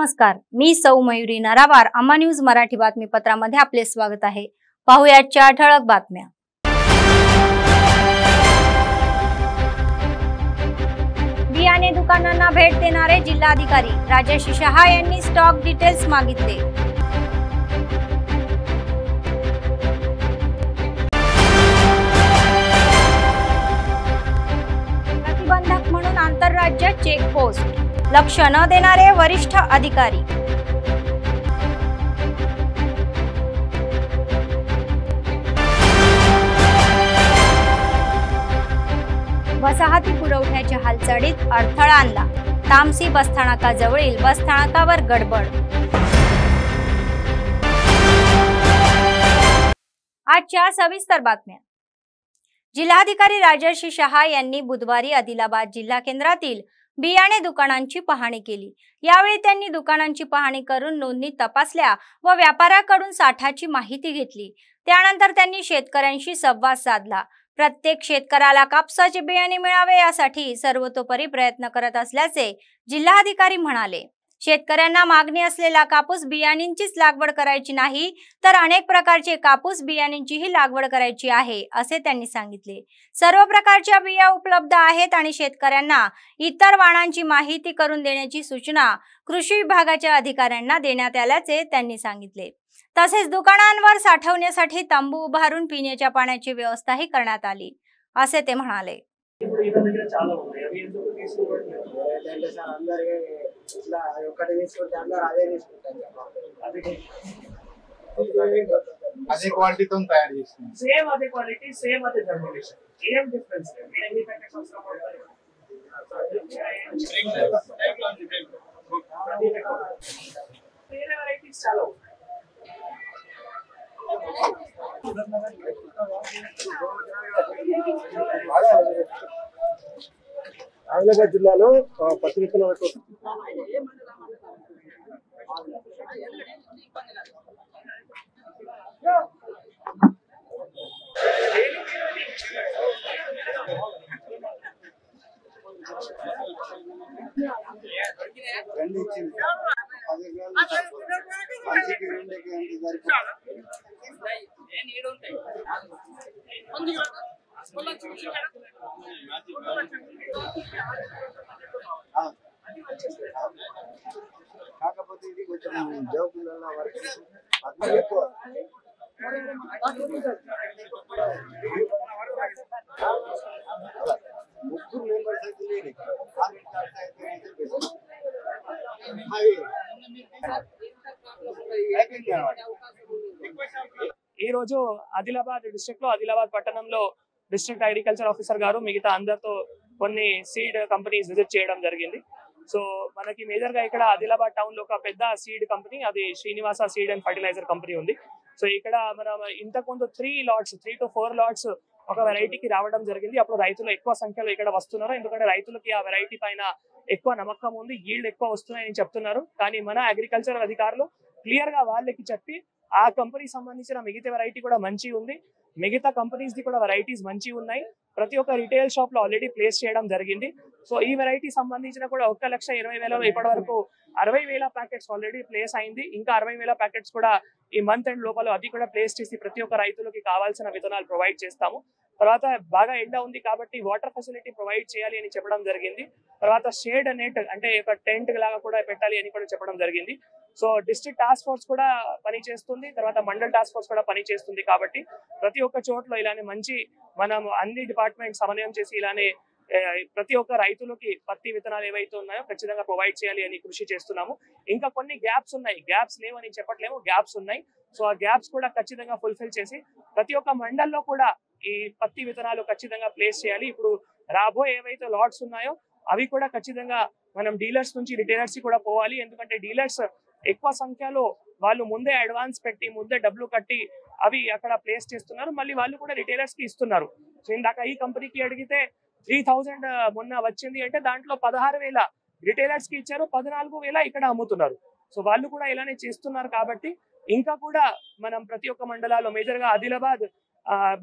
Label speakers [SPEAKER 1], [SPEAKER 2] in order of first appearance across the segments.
[SPEAKER 1] नमस्कार, मी सौ मयुरी नरावार. अम्मा न्यूज मराठी बातमीपत्रामध्ये आपले स्वागत आहे. पाहुयाच्या ठळक बातम्या. बियाणे दुकानांना भेट देणारे जिल्हाधिकारी राजेश शहा यांनी स्टॉक डिटेल्स मागितले. प्रतिबंधक म्हणून आंतरराज्य चेकपोस्ट लक्ष न देणारे वरिष्ठ अधिकारी. वसाहती पुरवठ्याच्या हालचालीत अडथळा आणला. तामसी बसस्थानकाजवळील बसस्थानकावर गडबड. आजच्या सविस्तर बातम्या. जिल्हाधिकारी राजेश शहा यांनी बुधवारी आदिलाबाद जिल्हा केंद्रातील बियाणे दुकानांची पाहणी केली. यावेळी त्यांनी दुकानांची पाहणी करून नोंदणी तपासल्या व व्यापाऱ्याकडून साठाची माहिती घेतली. त्यानंतर त्यांनी शेतकऱ्यांशी संवाद साधला. प्रत्येक शेतकऱ्याला कापसाचे बियाणे मिळावे यासाठी सर्वतोपरी प्रयत्न करत असल्याचे जिल्हाधिकारी म्हणाले. शेतकऱ्यांना मागणी असलेला कापूस बियाणींचीच लागवड करायची नाही, तर अनेक प्रकारचे कापूस बियाणींचीही लागवड करायची आहे, असे त्यांनी सांगितले. सर्व प्रकारच्या बिया उपलब्ध आहेत आणि शेतकऱ्यांना इतर वाणांची माहिती करून देण्याची सूचना कृषी विभागाच्या अधिकाऱ्यांना देण्यात आल्याचे त्यांनी सांगितले. तसेच दुकानांवर साठवण्यासाठी तंबू उभारून पिण्याच्या पाण्याची व्यवस्थाही करण्यात आली, असे ते म्हणाले.
[SPEAKER 2] అదే క్వాలిటీతో తయారు చేస్తున్నాం. సేమ్ అదే క్వాలిటీ, సేమ్ అదే జర్మినేషన్. ఏం డిఫరెన్స్ లేదు. ఎన్ని ప్యాకెట్స్ అవసరం పడతాయి? వేరే వెరైటీస్ చాలా ఉన్నాయి. ఆదిలాబాద్ జిల్లాలో పత్తి విత్తనాలకు కాకపోతే ఇది కొంచెం జోకులలో వరకు ఎక్కువ ముగ్గురు మెంబర్స్ అయితే లేని ఈ రోజు ఆదిలాబాద్ డిస్ట్రిక్ట్ లో ఆదిలాబాద్ పట్టణంలో డిస్ట్రిక్ట్ అగ్రికల్చర్ ఆఫీసర్ గారు మిగతా అందరితో కొన్ని సీడ్ కంపెనీస్ విజిట్ చేయడం జరిగింది. సో మనకి మేజర్ గా ఇక్కడ ఆదిలాబాద్ టౌన్ లో ఒక పెద్ద సీడ్ కంపెనీ, అది Srinivasa seed and fertiliser company ఉంది. సో ఇక్కడ మనం ఇంతకుముందు 3 to 4 లాట్స్ ఒక వెరైటీకి రావడం జరిగింది. అప్పుడు రైతులు ఎక్కువ సంఖ్యలో ఇక్కడ వస్తున్నారు, ఎందుకంటే రైతులకి ఆ వెరైటీ పైన ఎక్కువ నమ్మకం ఉంది, ఈల్డ్ ఎక్కువ వస్తున్నాయని చెప్తున్నారు. కానీ మన అగ్రికల్చర్ అధికారులు క్లియర్ గా వాళ్ళకి చెప్పి ఆ కంపెనీ సంబంధించిన మిగతా వెరైటీ కూడా మంచి ఉంది, మిగతా కంపెనీస్ ది కూడా వెరైటీస్ మంచి ఉన్నాయి, ప్రతి ఒక్క రిటైల్ షాప్ లో ఆల్రెడీ ప్లేస్ చేయడం జరిగింది. సో ఈ వెరైటీ సంబంధించిన కూడా 1,20,000 ఇప్పటి వరకు 60,000 ప్యాకెట్స్ ఆల్రెడీ ప్లేస్ అయింది. ఇంకా 60,000 ప్యాకెట్స్ కూడా ఈ మంత్ ఎండ్ లోపల అది కూడా ప్లేస్ చేసి ప్రతి ఒక్క రైతులకి కావాల్సిన విత్తనాలు ప్రొవైడ్ చేస్తాము. తర్వాత బాగా ఎండ ఉంది కాబట్టి వాటర్ ఫెసిలిటీ ప్రొవైడ్ చేయాలి అని చెప్పడం జరిగింది. తర్వాత షేడ్ నెట్ అంటే ఒక టెంట్ లాగా కూడా పెట్టాలి అని కూడా చెప్పడం జరిగింది. సో డిస్ట్రిక్ట్ టాస్క్ ఫోర్స్ కూడా పనిచేస్తుంది, తర్వాత మండల్ టాస్క్ ఫోర్స్ కూడా పనిచేస్తుంది. కాబట్టి ప్రతి ఒక్క చోట్ల ఇలానే మంచి మనం అన్ని డిపార్ట్మెంట్ సమన్వయం చేసి ఇలానే ప్రతి ఒక్క రైతులకి పత్తి విత్తనాలు ఏవైతే ఉన్నాయో ఖచ్చితంగా ప్రొవైడ్ చేయాలి అని కృషి చేస్తున్నాము. ఇంకా కొన్ని గ్యాప్స్ ఉన్నాయి, గ్యాప్స్ లేవని చెప్పట్లేము, గ్యాప్స్ ఉన్నాయి. సో ఆ గ్యాప్స్ కూడా ఖచ్చితంగా ఫుల్ఫిల్ చేసి ప్రతి ఒక్క మండల్లో కూడా ఈ పత్తి విత్తనాలు ఖచ్చితంగా ప్లేస్ చేయాలి. ఇప్పుడు రాబోయే ఏవైతే లాట్స్ ఉన్నాయో అవి కూడా ఖచ్చితంగా మనం డీలర్స్ నుంచి రిటైలర్స్ కూడా పోవాలి, ఎందుకంటే డీలర్స్ ఎక్కువ సంఖ్యలో వాళ్ళు ముందే అడ్వాన్స్ పెట్టి ముందే డబ్బులు కట్టి అవి అక్కడ ప్లేస్ చేస్తున్నారు, మళ్ళీ వాళ్ళు కూడా రిటైలర్స్ కి ఇస్తున్నారు. సో ఇందాక ఈ కంపెనీకి అడిగితే 3,000 మొన్న వచ్చింది అంటే దాంట్లో 16,000 రిటైలర్స్ కి ఇచ్చారు, 14,000 ఇక్కడ అమ్ముతున్నారు. సో వాళ్ళు కూడా ఇలానే చేస్తున్నారు. కాబట్టి ఇంకా కూడా మనం ప్రతి ఒక్క మండలాల్లో మేజర్ గా ఆదిలాబాద్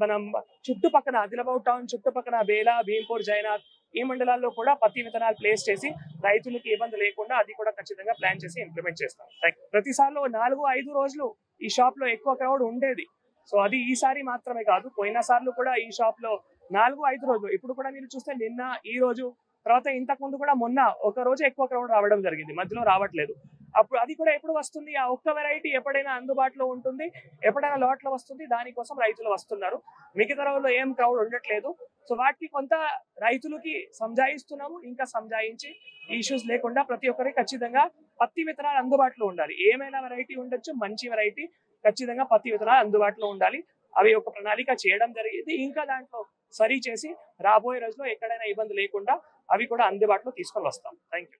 [SPEAKER 2] మనం చుట్టుపక్కన ఆదిలాబాద్ టౌన్ చుట్టుపక్కన బేలా, భీంపూర్, జైనాథ్ ఈ మండలాల్లో కూడా పత్తి విత్తనాలు ప్లేస్ చేసి రైతులకు ఇబ్బంది లేకుండా అది కూడా ఖచ్చితంగా ప్లాన్ చేసి ఇంప్లిమెంట్ చేస్తాం. ప్రతిసారిలో 4-5 రోజులు ఈ షాప్ లో ఎక్కువ క్రౌడ్ ఉండేది. సో అది ఈసారి మాత్రమే కాదు, పోయిన సార్లు కూడా ఈ షాప్ లో 4-5 రోజులు. ఇప్పుడు కూడా మీరు చూస్తే నిన్న, ఈ రోజు, తర్వాత ఇంతకు ముందు కూడా మొన్న ఒక రోజు ఎక్కువ క్రౌడ్ రావడం జరిగింది, మధ్యలో రావట్లేదు. అప్పుడు అది కూడా ఎప్పుడు వస్తుంది, ఆ ఒక్క వెరైటీ ఎప్పుడైనా అందుబాటులో ఉంటుంది, ఎప్పుడైనా లాట్లో వస్తుంది, దానికోసం రైతులు వస్తున్నారు. మిగతా రోజుల్లో ఏం క్రౌడ్ ఉండట్లేదు. సో వాటికి కొంత రైతులకి సంజాయిస్తున్నాము, ఇంకా సంజాయించి ఇష్యూస్ లేకుండా ప్రతి ఒక్కరికి ఖచ్చితంగా పత్తి విత్తనాలు అందుబాటులో ఉండాలి. ఏమైనా వెరైటీ ఉండొచ్చు, మంచి వెరైటీ ఖచ్చితంగా పత్తి విత్తనాలు అందుబాటులో ఉండాలి. అవి ఒక ప్రణాళిక చేయడం జరిగింది. ఇంకా దాంట్లో సరి చేసి రాబోయే రోజుల్లో ఎక్కడైనా इबंद लेకుండా अभी కూడా అందుబాటులో తీసుకొని వస్తాం. థాంక్यू.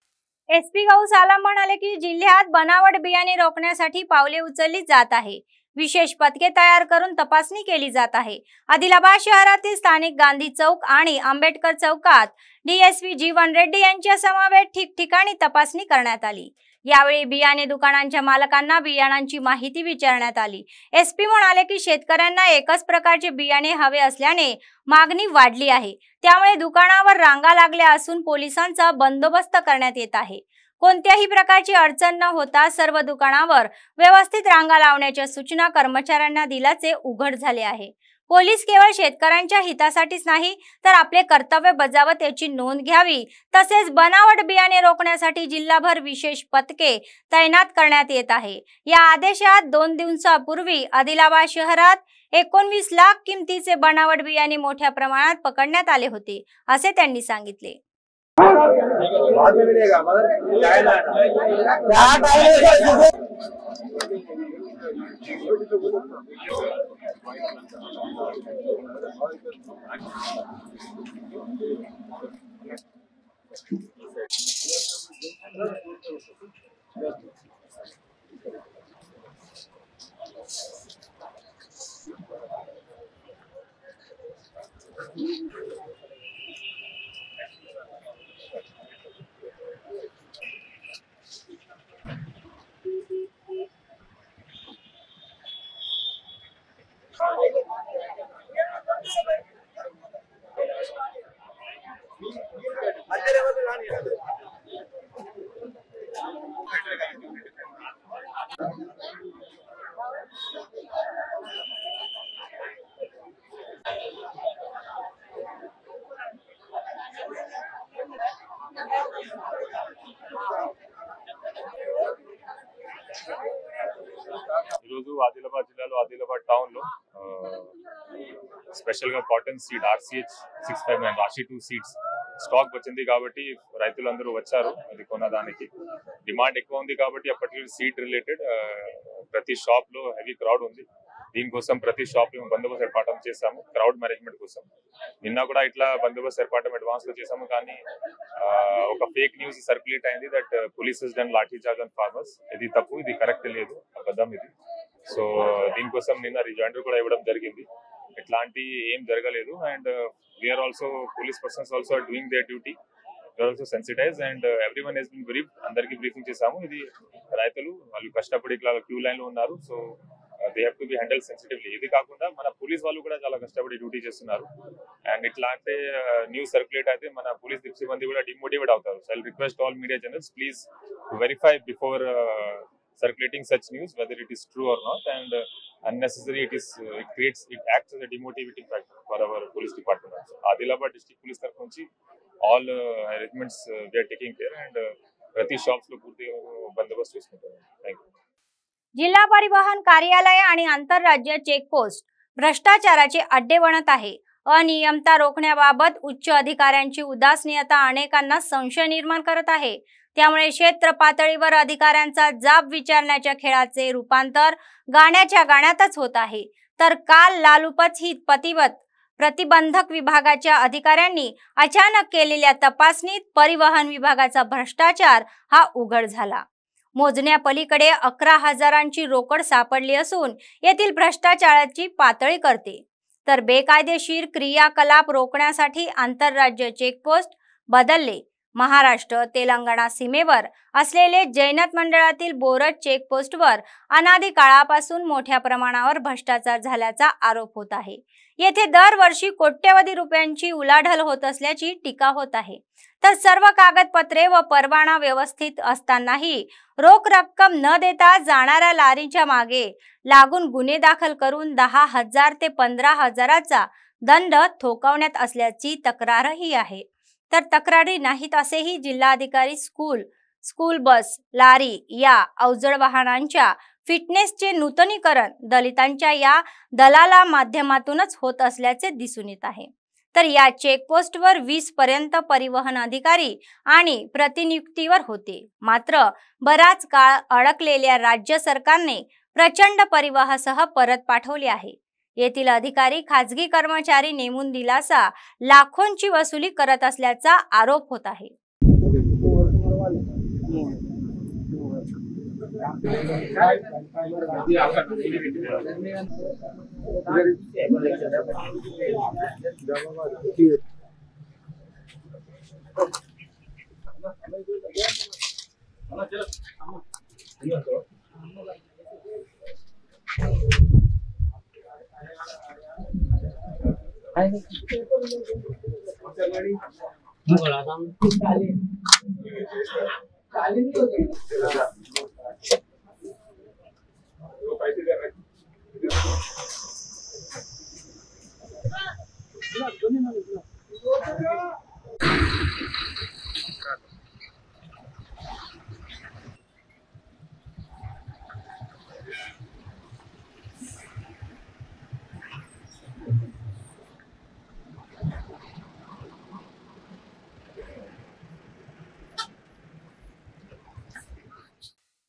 [SPEAKER 1] एसपी गौ साला म्हणाले की जिल्ह्यात बनावट बियाणे रोखण्यासाठी पावले उचलली जात आहे. विशेष पथके तयार करून तपासणी केली जात आहे. आदिलाबाद शहरातील स्थानिक गांधी चौक आणि आंबेडकर चौकात डीएसपी जीवन रेड्डी यांच्या समवेत ठिकठिकाणी तपासणी करण्यात आली. यावेळी बियाणे दुकानांच्या मालकांना बियाणांची माहिती विचारण्यात आली. एसपी म्हणाले की शेतकऱ्यांना एकच प्रकारचे बियाणे हवे असल्याने मागणी वाढली आहे. त्यामुळे दुकानावर रांगा लागल्या असून पोलिसांचा बंदोबस्त करण्यात येत आहे. कोणत्याही प्रकारची अडचण न होता सर्व दुकानावर व्यवस्थित रांगा लावण्याच्या सूचना कर्मचाऱ्यांना दिल्याचे उघड झाले आहे. पोलीस केवळ शेतकऱ्यांच्या हितासाठीच नाही तर आपले कर्तव्य बजावत याची नोंद घ्यावी. तसेच बनावट बियाणे रोखण्यासाठी जिल्हाभर विशेष पथके तैनात करण्यात येत आहे. या आदेशात 2 दिवसांपूर्वी आदिलाबाद शहरात 19 लाख किमतीचे बनावट बियाणे मोठ्या प्रमाणात पकडण्यात आले होते, असे त्यांनी सांगितले.
[SPEAKER 3] ఆదిలాబాద్ జిల్లాలో ఆదిలాబాద్ టౌన్ లో స్పెషల్ గా కాటన్ సీడ్ RCH 659 రాశి 2 సీడ్స్ స్టాక్ వచ్చింది కాబట్టి రైతులందరూ వచ్చారు. అది కొనడానికి డిమాండ్ ఎక్కువ ఉంది కాబట్టి అప్పటికి సీడ్ రిలేటెడ్ ప్రతి షాప్ లో హెవీ క్రౌడ్ ఉంది. దీనికోసం ప్రతి షాప్ లో బందోబస్తు ఏర్పాటు చేశాము క్రౌడ్ మేనేజ్మెంట్ కోసం. నిన్న కూడా ఇట్లా బందోబస్తు ఏర్పాటు అడ్వాన్స్ లో చేశాము. కానీ ఒక ఫేక్ న్యూస్ సర్క్యులేట్ అయింది that police has done lathi charge on farmers. ఇది తప్పు, ఇది కరెక్ట్ లేదు, అబద్ధం ఇది. సో దీనికోసం నిన్న రిజాయిండర్ కూడా ఇవ్వడం జరిగింది. ఎట్లాంటి ఏం జరగలేదు. And we are also police persons also are doing their duty. We are also sensitise and everyone has been brief. అందరికీ బ్రీఫింగ్ చేశాము. ఇది రైతులు వాళ్ళు కష్టపడి ఇట్లా క్యూ లైన్ లో ఉన్నారు. So they have to be handle sensitively. ఇది కాకుండా మన పోలీస్ వాళ్ళు కూడా చాలా కష్టపడి డ్యూటీ చేస్తున్నారు. అండ్ ఇట్లా అంటే న్యూస్ సర్క్యులేట్ అయితే మన పోలీస్ సిబ్బంది కూడా డిమోటివేట్ అవుతారు. So I request all media channels please verify before circulating such news whether it is true or not, and unnecessary it acts as a demotivating factor for our police department. Adilabad district police taraf nunchi all arrangements we are taking care and prati shops lo purti bandobast chestunnaru. Thank you.
[SPEAKER 1] जिल्हा परिवहन कार्यालय आणि आंतरराज्य checkpost भ्रष्टाचाराचे अड्डे बनत आहे. अनियमितता रोखण्याबाबत उच्च अधिकाऱ्यांची उदासीनता अनेकांना संशय निर्माण करत आहे. त्यामुळे क्षेत्र पातळीवर अधिकाऱ्यांचा जाब विचारण्याच्या खेळाचे रूपांतर गाण्याच्या गाण्यातच होत आहे. तर काल लालूपत प्रतिबंधक विभागाच्या अधिकाऱ्यांनी अचानक केलेल्या तपासणीत परिवहन विभागाचा भ्रष्टाचार हा उघड झाला. मोजण्यापलीकडे 11,000ची रोकड सापडली असून येथील भ्रष्टाचाराची पातळी करते. तर बेकायदेशीर क्रियाकलाप रोखण्यासाठी आंतरराज्य चेकपोस्ट बदलले. महाराष्ट्र तेलंगणा सीमेवर असलेले जैनत मंडळातील बोरज चेकपोस्टवर अनादी काळापासून मोठ्या प्रमाणावर भ्रष्टाचार झाल्याचा आरोप होत आहे। येथे दरवर्षी कोट्यवधी रुपयांची उलाढाल होत असल्याची टीका होत आहे। तर सर्व कागदपत्रे व परवाना व्यवस्थित असतानाही रोख रक्कम न देता जाणाऱ्या लारीच्या मागे लागून गुन्हे दाखल करून 10,000 ते 15,000चा दंड ठोकावण्यात असल्याची तक्रारही आहे। तर तक्रारी नाहीत असेही जिल्हाधिकारी स्कूल बस लारी या अवजड वाहनांच्या फिटनेसचे नूतनीकरण दलितांच्या या दलाला माध्यमातूनच होत असल्याचे दिसून येत आहे। तर या चेकपोस्टवर 20 पर्यंत परिवहन अधिकारी आणि प्रतिनियुक्तीवर होते। मात्र बराच काळ अडकलेल्या राज्य सरकारने प्रचंड परिवाहासह परत पाठवले आहे। येथील अधिकारी खाजगी कर्मचारी नेमून दिलासा लाखोंची वसुली करत असल्याचा आरोप होत आहे।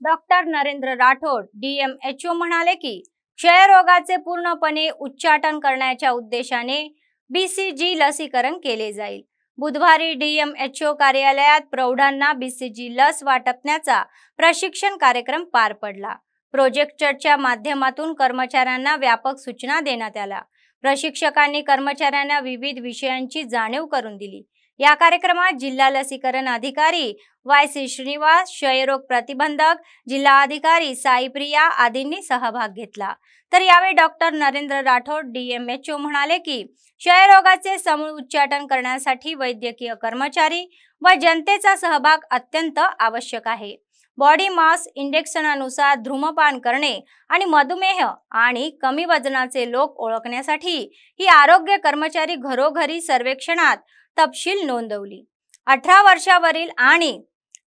[SPEAKER 1] डॉक्टर नरेंद्र राठोड DMHO म्हणाले की क्षयरोगाचे पूर्णपणे उच्चाटन करण्याच्या उद्देशाने BCG लसीकरण केले जाईल। बुधवारी DMHO कार्यालयात प्रौढांना BCG लस वाटपण्याचा प्रशिक्षण कार्यक्रम पार पडला। प्रोजेक्टरच्या माध्यमातून कर्मचाऱ्यांना व्यापक सूचना देण्यात आल्या। प्रशिक्षकांनी कर्मचाऱ्यांना विविध विषयांची जाणीव करून दिली। या कार्यक्रमात जिल्हा लसीकरण अधिकारी YC श्रीनिवास, क्षयरोग प्रतिबंधक जिल्हा अधिकारी साईप्रिया आदींनी सहभाग घेतला। तर यावेळी डॉक्टर नरेंद्र राठोड DMHO म्हणाले की क्षयरोगाचे समूळ उच्चाटन करण्यासाठी वैद्यकीय कर्मचारी व जनतेचा सहभाग अत्यंत आवश्यक आहे। बॉडी मास इंडेक्सनुसार धूमपान करणे आणि मधुमेह आणि कमी वजनाचे लोक ओळखण्यासाठी ही आरोग्य कर्मचारी घरोघरी सर्वेक्षणात तपशील नोंदवली। 18 वर्षावरील आणि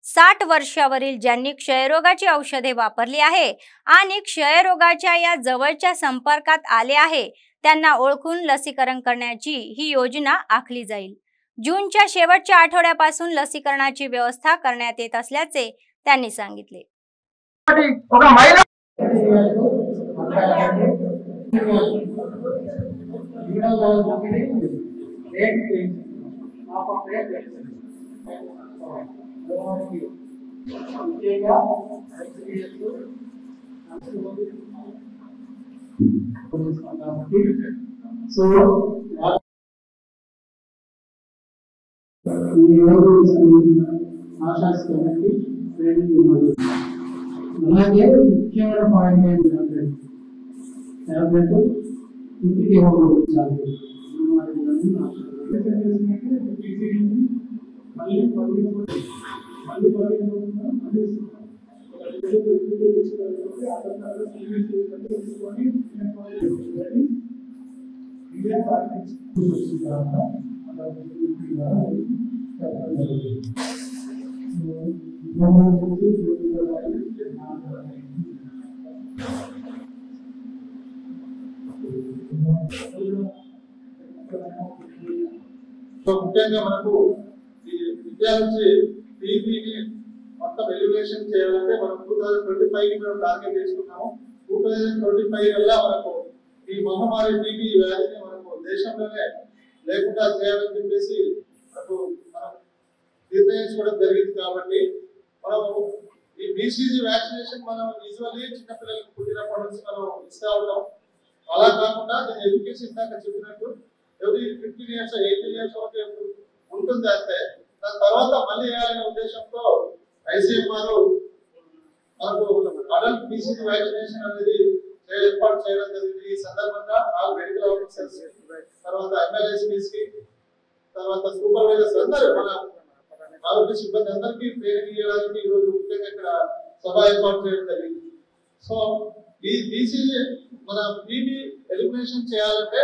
[SPEAKER 1] 60 वर्षावरील ज्यांनी क्षयरोगाची औषधे वापरली आहे आणि क्षयरोगाच्या या जवळच्या संपर्कात आले आहे त्यांना ओळखून लसीकरण करण्याची ही योजना आखली जाईल। जूनच्या शेवटच्या आठवड्यापासून लसीकरणाची व्यवस्था करण्यात येत असल्याचे त्यांनी सांगितले।
[SPEAKER 4] అలాగే ముఖ్యమైన పాయింట్ ఏంటంటే టాబ్లెట్ ఇంటికి పంపించాలి।
[SPEAKER 5] ముఖ్యంగా మనకు విద్యా నుంచి టీబీని మొత్తం ఎలిమినేషన్ చేయాలంటే మనం 2025 కి మనం టార్గెట్ చేసుకున్నాము। 2025 కల్లా మనకు ఈ మహమ్మారి టీబీ వ్యాధిని మనకు దేశంలోనే లేకుండా చేయాలని చెప్పేసి మనం నిర్ణయించుకోవడం జరిగింది। కాబట్టి మనం ఈ BCG వ్యాక్సినేషన్ మనం యూజువల్లీ చిన్న పిల్లలకు పుట్టినప్పటి నుంచి మనం ఇస్తా ఉంటాం। అలా కాకుండా నేను ఎడ్యుకేషన్ ఇందాక చెప్పినట్టు ఎవరి 15 ఇయర్స్ 18 ఇయర్స్ వరకు ఉంటుంది అంటే దాని తర్వాత మళ్ళీ వేయాలనే ఉద్దేశంతో ICMR మనకు అడల్ట్ BCG వ్యాక్సినేషన్ అనేది ఏర్పాటు చేయడం జరిగింది. ఈ సందర్భంగా ఆల్ మెడికల్ ఆఫీసర్స్, తర్వాత MLSPs కి, తర్వాత సూపర్వైజర్స్ అందరూ మన ఆరోగ్య సిబ్బంది అందరికీ ట్రైనింగ్ ఇవ్వడానికి ఈరోజు ముఖ్యంగా ఇక్కడ సభ ఏర్పాటు చేయడం జరిగింది. సో ఈ BCG మన PB ఎలిమినేషన్ చేయాలంటే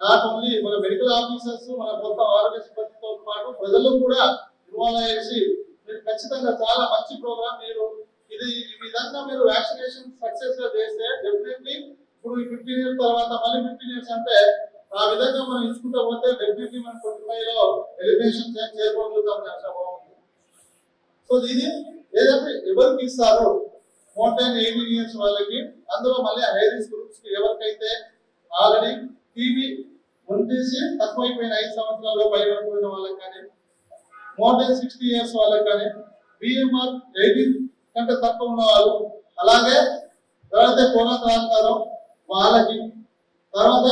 [SPEAKER 5] నాట్ ఓన్లీ మన మెడికల్ ఆఫీసర్స్, మన మొత్తం ఆరోగ్య సిబ్బందితో పాటు ప్రజలు కూడా ఇన్వాల్వ్ అయ్యేసి మీరు ఖచ్చితంగా చాలా మంచి ప్రోగ్రామ్. మీరు ఇది ఈ విధంగా మీరు వ్యాక్సినేషన్ సక్సెస్ గా చేస్తే డెఫినెట్లీ ఇప్పుడు 15 ఇయర్స్ తర్వాత మళ్ళీ 15 ఇయర్స్ అంటే ఆ విధంగా మనం ఇచ్చుకుంటూ పోతే డెఫినెట్లీ మనం 25 లో ఎలిమినేషన్ చేయగలుగుతాం. సో ఇది ఏదైతే ఎవరికి ఇస్తారో మోర్ దాన్ 18 ఇయర్స్ వాళ్ళకి, అందులో మళ్ళీ హై రిస్క్ గ్రూప్స్ కి ఎవరికైతే ఆల్రెడీ టీబీ ఉండేసి తక్కువైపోయిన 5 సంవత్సరాలు పైబడిన వాళ్ళకి కానీ, మోర్ దాన్ 60 ఇయర్స్ వాళ్ళకి కానీ, BMR 18 కంటే తక్కువ ఉన్న వాళ్ళు, అలాగే ఎవరైతే పొగ తాగుతారో వాళ్ళకి, తర్వాత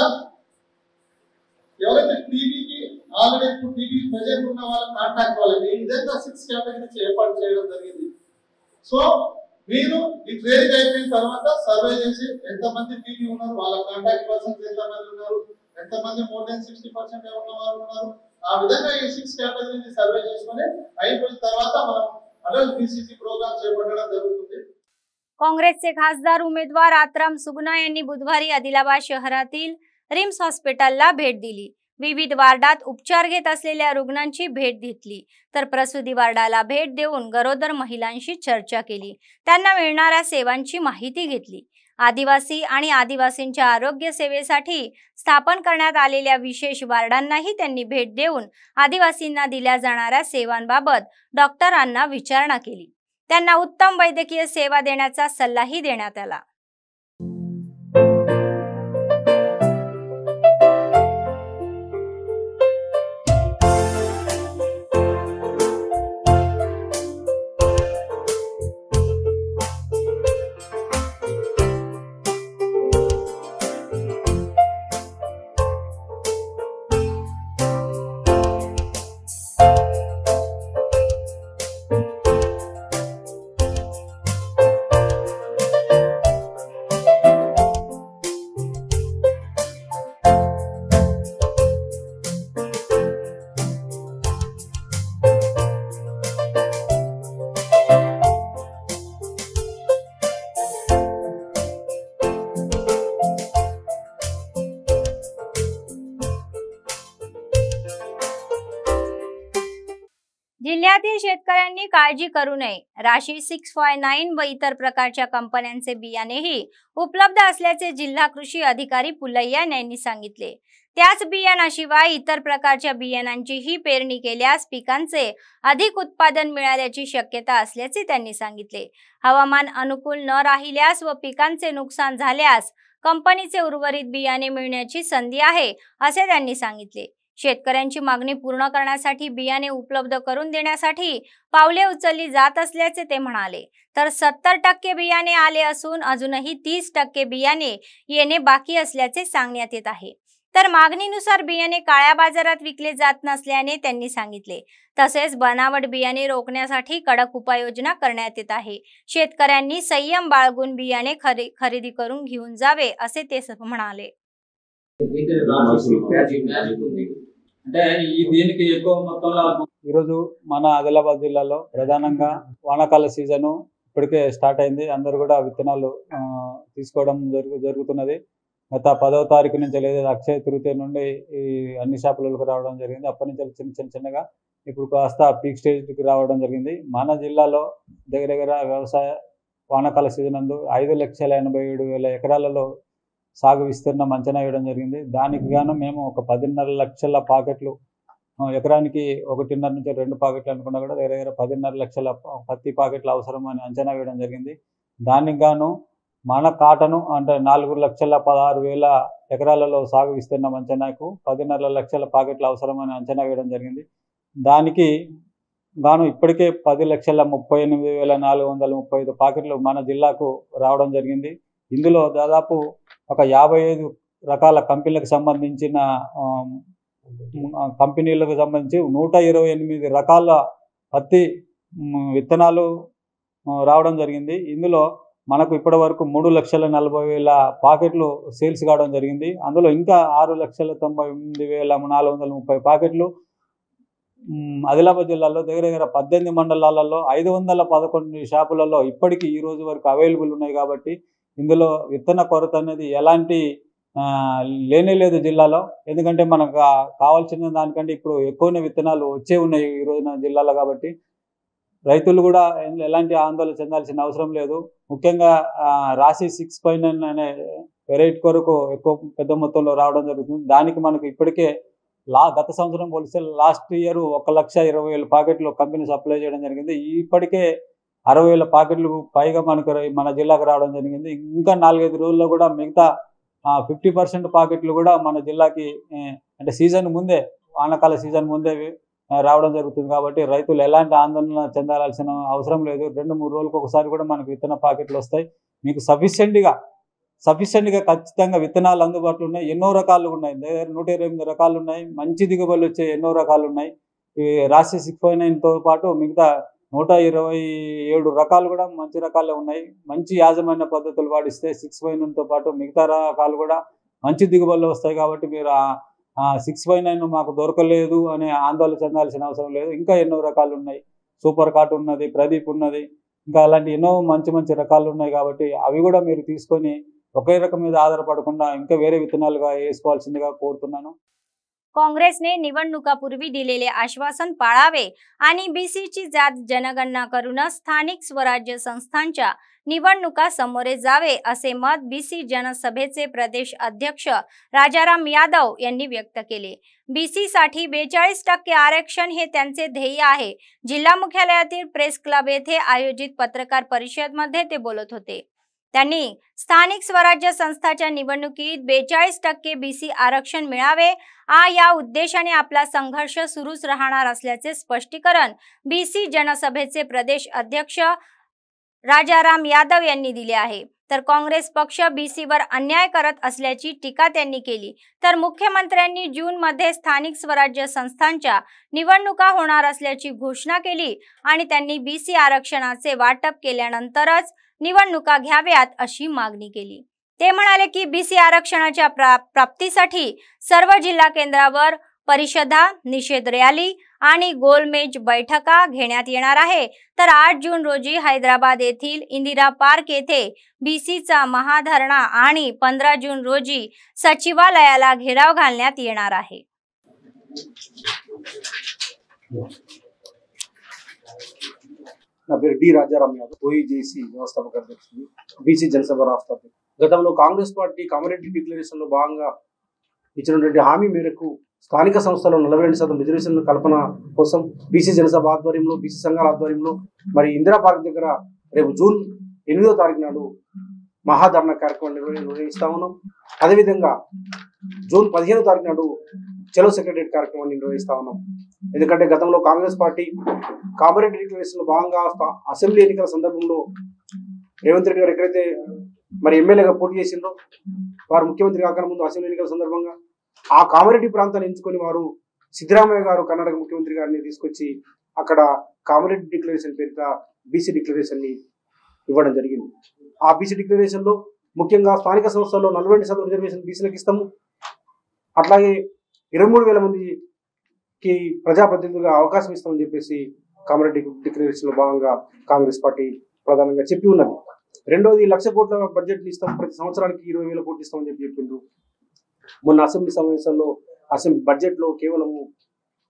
[SPEAKER 5] ఎవరైతే టీబీకి ఆల్రెడీ ఇప్పుడు టీబీ ప్రెజెంట్ ఉన్న వాళ్ళ కాంటాక్ట్ వాళ్ళకి, ఈ విధంగా 6 కేటగిరీస్ ఏర్పాటు చేయడం జరిగింది. సో మీరు ఈ ట్రైనింగ్ అయిపోయిన తర్వాత సర్వే చేసి ఎంతమంది టీబీ ఉన్నారు, వాళ్ళ కాంటాక్ట్ పర్సన్స్ ఎంతమంది ఉన్నారు, ఎంతమంది మోర్ దాన్ 60% ఉన్న వాళ్ళు ఉన్నారు, ఆ విధంగా ఈ 6 కేటగిరీని సర్వే చేసుకొని అయిపోయిన తర్వాత మనం अडल्ट BCG प्रोग्राम చేపట్టడం జరుగుతుంది.
[SPEAKER 1] काँग्रेसचे खासदार उमेदवार आत्राम सुगुणा यांनी बुधवारी आदिलाबाद शहरातील रिम्स हॉस्पिटलला भेट दिली. विविध वार्डात उपचार घेत असलेल्या रुग्णांची भेट घेतली, तर प्रसूती वार्डाला भेट देऊन गरोदर महिलांशी चर्चा केली. त्यांना मिळणाऱ्या सेवांची माहिती घेतली. आदिवासी आणि आदिवासींच्या आरोग्य सेवेसाठी स्थापन करण्यात आलेल्या विशेष वार्डांनाही त्यांनी भेट देऊन आदिवासींना दिल्या जाणाऱ्या सेवांबाबत डॉक्टरांना विचारणा केली. त्यांना उत्तम वैद्यकीय सेवा देण्याचा सल्लाही देण्यात आला. जिल्ह्यातील शेतकऱ्यांनी काळजी करू नये. राशी 659 व इतर प्रकारच्या कंपन्यांचे बियाणेही उपलब्ध असल्याचे जिल्हा कृषी अधिकारी पुलैया यांनी सांगितले. त्याच बियाणाशिवाय इतर प्रकारच्या बियाणांचीही पेरणी केल्यास पिकांचे अधिक उत्पादन मिळाल्याची शक्यता असल्याचे त्यांनी सांगितले. हवामान अनुकूल न राहिल्यास व पिकांचे नुकसान झाल्यास कंपनीचे उर्वरित बियाणे मिळण्याची संधी आहे असे त्यांनी सांगितले. शेतकऱ्यांची मागणी पूर्ण करण्यासाठी बियाणे उपलब्ध करून देण्यासाठी पावले उचलली जात असल्याचे ते म्हणाले. तर 70% बियाणे आले असून अजूनही 30% बियाणे येणे बाकी असल्याचे सांगण्यात येत आहे. तर मागणीनुसार बियाणे काळ्या बाजारात विकले जात नसल्याने त्यांनी सांगितले. तसेच बनावट बियाणे रोखण्यासाठी कडक उपाययोजना करण्यात येत आहे. शेतकऱ्यांनी संयम बाळगून बियाणे खरेदी करून घेऊन जावे असे ते म्हणाले.
[SPEAKER 6] అంటే ఈ దీనికి ఎక్కువ మొత్తంలో ఈరోజు మన ఆదిలాబాద్ జిల్లాలో ప్రధానంగా వానాకాల సీజను ఇప్పటికే స్టార్ట్ అయింది. అందరూ కూడా విత్తనాలు తీసుకోవడం జరుగుతున్నది. గత 10వ తారీఖు నుంచి లేదా అక్షయ తృతీయ నుండి ఈ అన్ని షాపులకు రావడం జరిగింది. అప్పటి నుంచి చిన్నగా ఇప్పుడు కాస్త పీక్ స్టేజ్కి రావడం జరిగింది. మన జిల్లాలో దగ్గర వ్యవసాయ వానాకాల సీజన్ నందు 5,87,000 ఎకరాలలో సాగు విస్తీర్ణం అంచనా వేయడం జరిగింది. దానికి గాను మేము ఒక 10.5 లక్షల పాకెట్లు, ఎకరానికి 1.5 నుంచి 2 పాకెట్లు అనుకున్నా కూడా దగ్గర 10.5 లక్షల పత్తి పాకెట్లు అవసరం అని అంచనా వేయడం జరిగింది. దానికి గాను మన కాటను అంటే 4,16,000 ఎకరాలలో సాగు విస్తీర్ణం అంచనాకు 10.5 లక్షల పాకెట్లు అవసరం అని అంచనా వేయడం జరిగింది. దానికి గాను ఇప్పటికే 10,38,435 పాకెట్లు మన జిల్లాకు రావడం జరిగింది. ఇందులో దాదాపు ఒక 55 రకాల కంపెనీలకు సంబంధించిన కంపెనీలకు సంబంధించి 128 రకాల పత్తి విత్తనాలు రావడం జరిగింది. ఇందులో మనకు ఇప్పటి వరకు 3,40,000 పాకెట్లు సేల్స్ కావడం జరిగింది. అందులో ఇంకా 6,98,430 పాకెట్లు ఆదిలాబాద్ జిల్లాలో దగ్గర 18 మండలాలలో 511 షాపులలో ఇప్పటికీ ఈ రోజు వరకు అవైలబుల్ ఉన్నాయి. కాబట్టి ఇందులో విత్తన కొరత అనేది ఎలాంటి లేదు జిల్లాలో. ఎందుకంటే మనకు కావాల్సిన దానికంటే ఇప్పుడు ఎక్కువనే విత్తనాలు వచ్చే ఉన్నాయి ఈ రోజున జిల్లాలో. కాబట్టి రైతులు కూడా ఎలాంటి ఆందోళన చెందాల్సిన అవసరం లేదు. ముఖ్యంగా రాశి 6.9 అనే వెరైటీ కొరకు ఎక్కువ పెద్ద మొత్తంలో రావడం జరుగుతుంది. దానికి మనకు ఇప్పటికే గత సంవత్సరం పోలిస్తే లాస్ట్ ఇయర్ 1,20,000 పాకెట్లు కంపెనీ సప్లై చేయడం జరిగింది. ఇప్పటికే 60,000 పాకెట్లు పైగా మనకు మన జిల్లాకు రావడం జరిగింది. ఇంకా 4-5 రోజుల్లో కూడా మిగతా 50% పాకెట్లు కూడా మన జిల్లాకి అంటే సీజన్ ముందే, వానాకాల సీజన్ ముందే రావడం జరుగుతుంది. కాబట్టి రైతులు ఎలాంటి ఆందోళన చెందాల్సిన అవసరం లేదు. 2-3 రోజులకు ఒకసారి కూడా మనకు విత్తన పాకెట్లు వస్తాయి. మీకు సఫిషియెంట్గా ఖచ్చితంగా విత్తనాలు అందుబాటులో ఉన్నాయి. ఎన్నో రకాలు ఉన్నాయి, దగ్గర 128 రకాలు ఉన్నాయి. మంచి దిగుబడులు వచ్చే ఎన్నో రకాలు ఉన్నాయి. ఈ రాశి 6.9తో పాటు మిగతా 127 రకాలు కూడా మంచి రకాలే ఉన్నాయి. మంచి యాజమాన్య పద్ధతులు పాటిస్తే 6.9తో పాటు మిగతా రకాలు కూడా మంచి దిగుబడులు వస్తాయి. కాబట్టి మీరు 6.9 మాకు దొరకలేదు అనే ఆందోళన చెందాల్సిన అవసరం లేదు. ఇంకా ఎన్నో రకాలు ఉన్నాయి. సూపర్ కాట్ ఉన్నది, ప్రదీప్ ఉన్నది, ఇంకా అలాంటి ఎన్నో మంచి రకాలు ఉన్నాయి. కాబట్టి अभी కూడా మీరు తీసుకొని ఒకే రకం మీద ఆధారపడకుండా ఇంకా వేరే విత్తనాలుగా వేసుకోవాల్సిందిగా కోరుతున్నాను.
[SPEAKER 1] काँग्रेसने निवडणुकापूर्वी दिलेले आश्वासन पाळावे आणि बीसीची जात जनगणना करून स्थानिक स्वराज्य संस्थांच्या निवडणुका समोरे जावे असे मत बीसी जनसभेचे प्रदेश अध्यक्ष राजाराम यादव यांनी व्यक्त केले. बीसी साठी 42% आरक्षण हे त्यांचे ध्येय आहे. जिल्हा मुख्यालयातील प्रेस क्लब येथे आयोजित पत्रकार परिषदेमध्ये ते बोलत होते. त्यांनी स्थानिक स्वराज्य संस्थाच्या निवडणुकीत 42% बीसी आरक्षण मिळावे या उद्देशाने आपला संघर्ष सुरूच राहणार असल्याचे स्पष्टीकरण बीसी जनसभेचे प्रदेश अध्यक्ष राजाराम यादव यांनी दिले आहे. तर काँग्रेस पक्ष बीसीवर अन्याय करत असल्याची टीका त्यांनी केली. तर मुख्यमंत्र्यांनी जून मध्ये स्थानिक स्वराज्य संस्थांच्या निवडणुका होणार असल्याची घोषणा केली आणि त्यांनी बीसी आरक्षणाचे वाटप केल्यानंतरच निवडणुका घ्याव्यात अशी मागणी केली. ते म्हणाले की बीसी आरक्षणाच्या प्राप्तीसाठी सर्व जिल्हा केंद्रावर परिषदा, निषेध रॅली आणि गोलमेज बैठका घेण्यात येणार आहे. तर 8 जून रोजी हैदराबाद येथील इंदिरा पार्क येथे बीसीचा महाधरणा आणि 15 जून रोजी सचिवालयाला घेराव घालण्यात येणार आहे.
[SPEAKER 7] నా పేరు డి రాజారామ్ యాదవ్, ఓఈజేసీ వ్యవస్థాపక అధ్యక్షుడు, బీసీ జనసభ రాష్ట్ర. గతంలో కాంగ్రెస్ పార్టీ కమ్యూనిటీ డిక్లరేషన్ లో భాగంగా ఇచ్చినటువంటి హామీ మేరకు స్థానిక సంస్థలో 42% రిజర్వేషన్ల కల్పన కోసం బీసీ జనసభ ఆధ్వర్యంలో, బీసీ సంఘాల ఆధ్వర్యంలో మరి ఇందిరా పార్క్ దగ్గర రేపు జూన్ 8వ తారీఖు నాడు మహాధరణ కార్యక్రమం నిర్వహిస్తా ఉన్నాం. అదేవిధంగా జూన్ 15వ తారీఖు నాడు చలో సెక్రటరియట్ కార్యక్రమాన్ని నిర్వహిస్తా ఉన్నాం. ఎందుకంటే గతంలో కాంగ్రెస్ పార్టీ కమ్యూనిటీ డిక్లరేషన్ లో భాగంగా అసెంబ్లీ ఎన్నికల సందర్భంలో రేవంత్ రెడ్డి గారు ఎక్కడైతే మరి ఎమ్మెల్యేగా పోటీ చేసిండ్రో, వారు ముఖ్యమంత్రి కాక ముందు అసెంబ్లీ ఎన్నికల సందర్భంగా ఆ కమ్యూనిటీ ప్రాంతాన్ని ఎంచుకొని వారు సిద్ధరామయ్య గారు కర్ణాటక ముఖ్యమంత్రి గారిని తీసుకొచ్చి అక్కడ కమ్యూనిటీ డిక్లరేషన్ పేరిట బీసీ డిక్లరేషన్ ని ఇవ్వడం జరిగింది. ఆ బీసీ డిక్లరేషన్ లో ముఖ్యంగా స్థానిక సంస్థల్లో 42% రిజర్వేషన్ బీసీలకు ఇస్తాము. అట్లాగే 23,000 మందికి ప్రజాప్రతినిధులుగా అవకాశం ఇస్తామని చెప్పేసి కమ్యూనిటీ డిక్లరేషన్ లో భాగంగా కాంగ్రెస్ పార్టీ ప్రధానంగా చెప్పి ఉన్నది. రెండోది 1,00,000 కోట్ల బడ్జెట్ ఇస్తాం, ప్రతి సంవత్సరానికి 20,000 కోట్లు ఇస్తామని చెప్పిండ్రు. మొన్న అసెంబ్లీ సమావేశంలో బడ్జెట్ లో కేవలం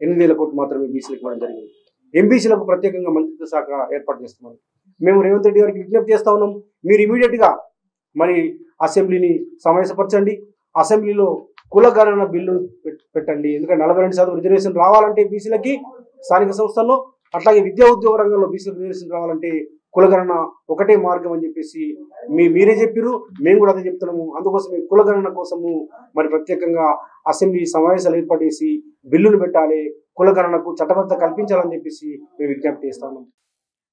[SPEAKER 7] 8,000 కోట్లు మాత్రమే బీసీలకు ఇవ్వడం జరిగింది. ఎంబీసీలకు ప్రత్యేకంగా మంత్రిత్వ శాఖ ఏర్పాటు చేస్తామని మేము రేవంత్ రెడ్డి గారికి విజ్ఞప్తి చేస్తా ఉన్నాం. మీరు ఇమీడియట్ గా మరి అసెంబ్లీని సమావేశపరచండి, అసెంబ్లీలో కులగణన బిల్లు పెట్టండి. ఎందుకంటే 42% రిజర్వేషన్ రావాలంటే బీసీలకి స్థానిక సంస్థల్లో, అట్లాగే విద్యా ఉద్యోగ రంగంలో బీసీలకు రిజర్వేషన్ రావాలంటే కులగణన ఒకటే మార్గం అని చెప్పేసి మీరే చెప్పారు, మేము కూడా అదే చెప్తున్నాము. అందుకోసం కులగణన కోసము మరి ప్రత్యేకంగా అసెంబ్లీ సమావేశాలు ఏర్పాటు చేసి బిల్లులు పెట్టాలి, కులగణనకు చట్టబద్ధత కల్పించాలని చెప్పేసి మేము విజ్ఞప్తి చేస్తాము.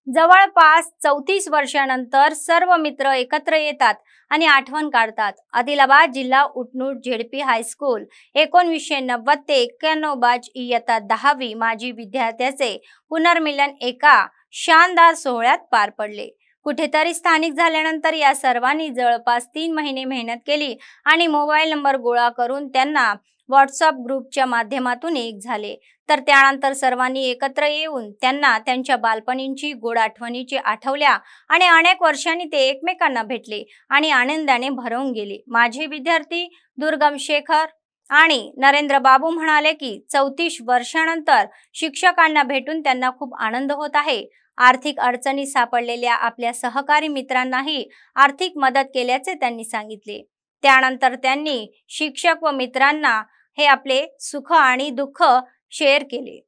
[SPEAKER 1] जवळपास 34 वर्षांनंतर सर्व मित्र एकत्र येतात आणि आठवण काढतात. आदिलाबाद जिल्हा उटनूर झेडपी हायस्कूल 1990 ते 91 बॅच इयत्ता 10वी माजी विद्यार्थ्याचे पुनर्मिलन एका शानदार सोहळ्यात पार पडले. कुठेतरी स्थानिक झाल्यानंतर या सर्वांनी जवळपास 3 महिने मेहनत केली आणि मोबाईल नंबर गोळा करून त्यांना व्हॉट्सअप ग्रुपच्या माध्यमातून एक झाले. तर त्यानंतर सर्वांनी एकत्र येऊन त्यांना त्यांच्या बालपणीची गोड आठवणीची आठवल्या आणि अनेक वर्षांनी ते एकमेकांना भेटले आणि आनंदाने भरवून गेले. माझे विद्यार्थी दुर्गम शेखर आणि नरेंद्र बाबू म्हणाले की 34 वर्षांनंतर शिक्षकांना भेटून त्यांना खूप आनंद होत आहे. आर्थिक अडचणी सापडलेल्या आपल्या सहकारी मित्रांनाही आर्थिक मदत केल्याचे त्यांनी सांगितले. त्यानंतर त्यांनी शिक्षक व मित्रांना हे आपले सुख आणि दुःख शेअर केले.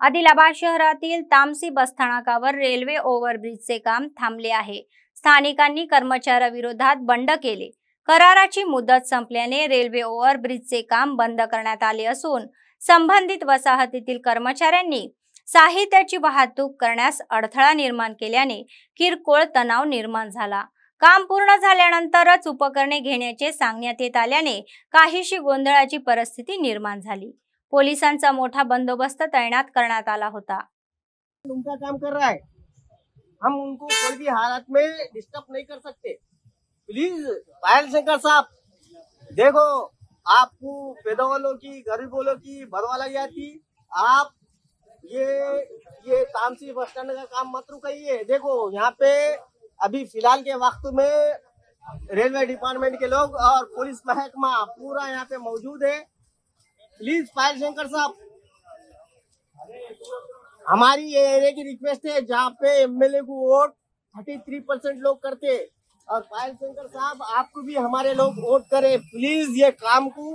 [SPEAKER 1] आदिलाबाद शहरातील तामसी बसस्थानकावर रेल्वे ओव्हरब्रिजचे काम थांबले आहे. स्थानिकांनी कर्मचाऱ्याविरोधात बंड केले. कराराची मुदत संपल्याने रेल्वे ओव्हरब्रिजचे काम बंद करण्यात आले असून संबंधित वसाहतीतील कर्मचाऱ्यांनी साहित्याची वाहतूक करण्यास अडथळा निर्माण केल्याने किरकोळ तणाव निर्माण झाला. काम पूर्ण झाल्यानंतरच उपकरणे घेण्याचे सांगण्यात येत आल्याने काहीशी गोंधळाची परिस्थिती निर्माण झाली. पोलिसांचा मोठा बंदोबस्त तैनात करण्यात आला होता.
[SPEAKER 8] उनका काम कर रहा है, हम उनको कोई भी हालत में डिस्टर्ब नहीं कर सकते. प्लीज पायल शंकर साहब, देखो आपको पैदा वालों की गरीब वालों की भरवा लग जाती. आप ये तामसी बस स्टैंड का काम मत रुकाइए. देखो यहाँ पे अभी फिलहाल के वक्त में रेलवे डिपार्टमेंट के लोग और पुलिस महकमा पूरा यहाँ पे मौजूद है. प्लीज पायल शंकर साहब, हमारी ये एरिया की रिक्वेस्ट है, जहाँ पे एमएलए को वोट 33% लोग करते और पायल शंकर साहब आपको भी हमारे लोग वोट करे. प्लीज ये काम को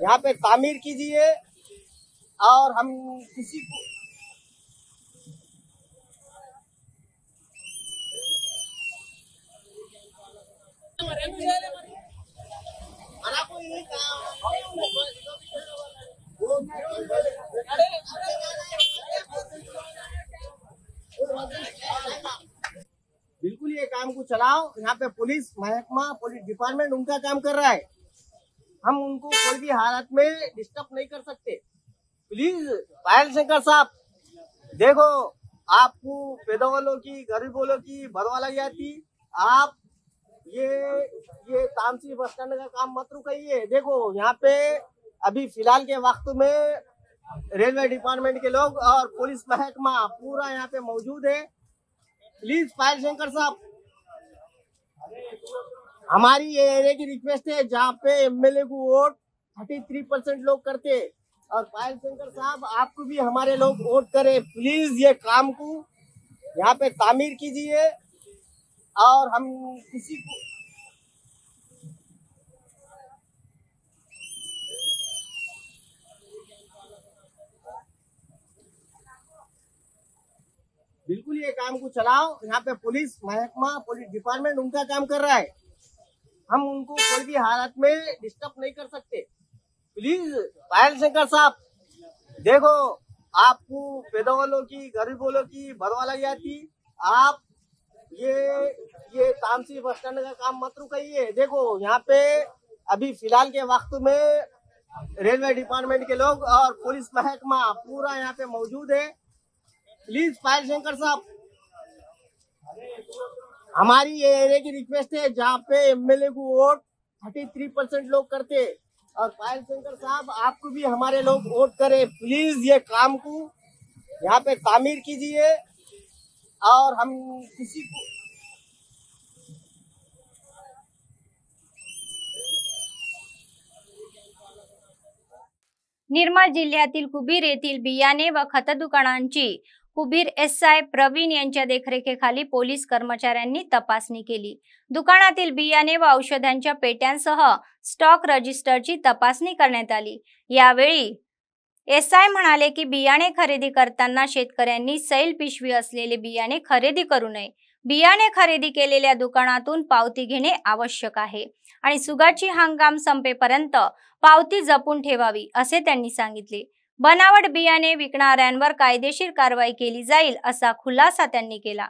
[SPEAKER 8] यहाँ पे तामीर कीजिए और हम किसी को बिल्कुल ये काम को चलाओ. यहाँ पे पुलिस महकमा पुलिस डिपार्टमेंट उनका काम कर रहा है. हम उनको कोई भी हालत में डिस्टर्ब नहीं कर सकते. प्लीज पायल शंकर साहब, देखो आपको पैदा वालों की गरीब वालों की भरवा लग जाती. आप ये तामसी बस स्टैंड का काम मत रुकाइए. देखो यहाँ पे अभी फिलहाल के वक्त में रेलवे डिपार्टमेंट के लोग और पुलिस महकमा पूरा यहाँ पे मौजूद है। प्लीज पायल शंकर साहब, हमारी ये एरिया की रिक्वेस्ट है, जहाँ पे एमएलए को वोट 33% लोग करते, और पायल शंकर साहब आपको भी हमारे लोग वोट करे। प्लीज ये काम को यहाँ पे तामीर कीजिए, और हम किसी को बिल्कुल ये काम को चलाओ। यहाँ पे पुलिस महकमा, पुलिस डिपार्टमेंट उनका काम कर रहा है, हम उनको कोई भी हालत में डिस्टर्ब नहीं कर सकते। प्लीज पायल शंकर साहब, देखो आपको पेदोवालों की, गरीबों की भरवा लग जाती, आप ये तामसी बस स्टैंड का काम मत रुकाइए। देखो यहाँ पे अभी फिलहाल के वक्त में रेलवे डिपार्टमेंट के लोग और पुलिस महकमा पूरा यहाँ पे मौजूद है। प्लीज पायल शंकर साहब, हमारी ये एरिया की रिक्वेस्ट है, जहाँ पे एमएलए को वोट 33% लोग करते, और पायल शंकर साहब आपको भी हमारे लोग वोट करे। प्लीज ये काम को यहाँ पे तामीर कीजिए, और हम किसी को
[SPEAKER 1] निर्मल जिल्ह्यातील कुबीर येथील बियाणे व खत दुकानांची कुबीर एसआय प्रवीण यांच्या देखरेखीखाली पोलीस कर्मचाऱ्यांनी तपासणी केली। दुकानातील बियाणे व औषधांच्या पेट्यांसह स्टॉक रजिस्टरची तपासणी करण्यात आली। यावेळी एसआय म्हणाले की बियाणे खरेदी करताना शेतकऱ्यांनी सैल पिशवी असलेले बियाणे खरेदी करू नये। बियाणे खरेदी केलेल्या दुकानातून पावती घेणे आवश्यक आहे आणि सुगाची हंगाम संपेपर्यंत पावती जपून ठेवावी असे त्यांनी सांगितले। बनावट बियाणे विकणाऱ्यांवर कायदेशीर कारवाई केली जाईल असा खुलासा त्यांनी केला।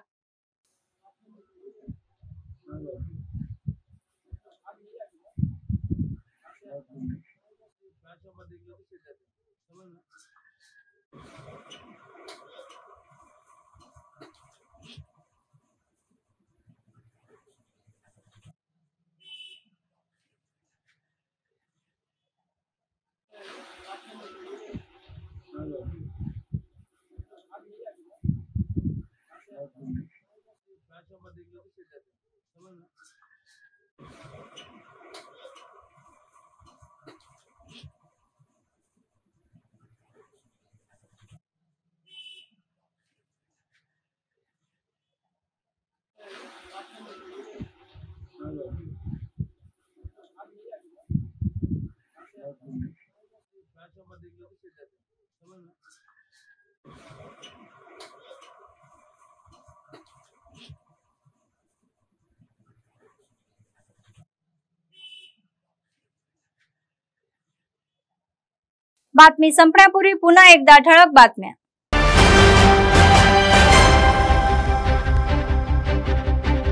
[SPEAKER 1] बातमी संपण्यापूर्वी पुन्हा एकदा ठळक बातम्या।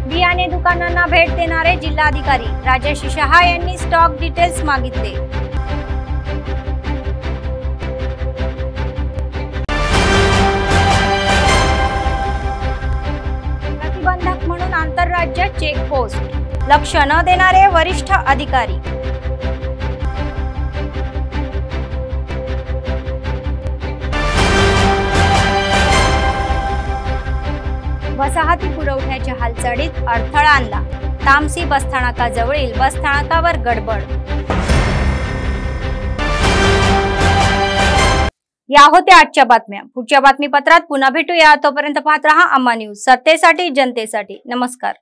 [SPEAKER 1] बियाणे दुकानांना भेट देणारे जिल्हाधिकारी राजर्षी शहा यांनी स्टॉक डिटेल्स मागितले। प्रतिबंधक म्हणून आंतरराज्य चेकपोस्ट, लक्ष न देणारे वरिष्ठ अधिकारी। वसाहती पुरवठ्याच्या हालचालीत अडथळा आणला, तामसी बसस्थानकाजवळील बसस्थानकावर गडबड। या होत्या आजच्या बातम्या। पुढच्या बातमीपत्रात पुन्हा भेटूया, तोपर्यंत पाहत रहा अम्मा न्यूज, सत्तेसाठी जनतेसाठी। नमस्कार।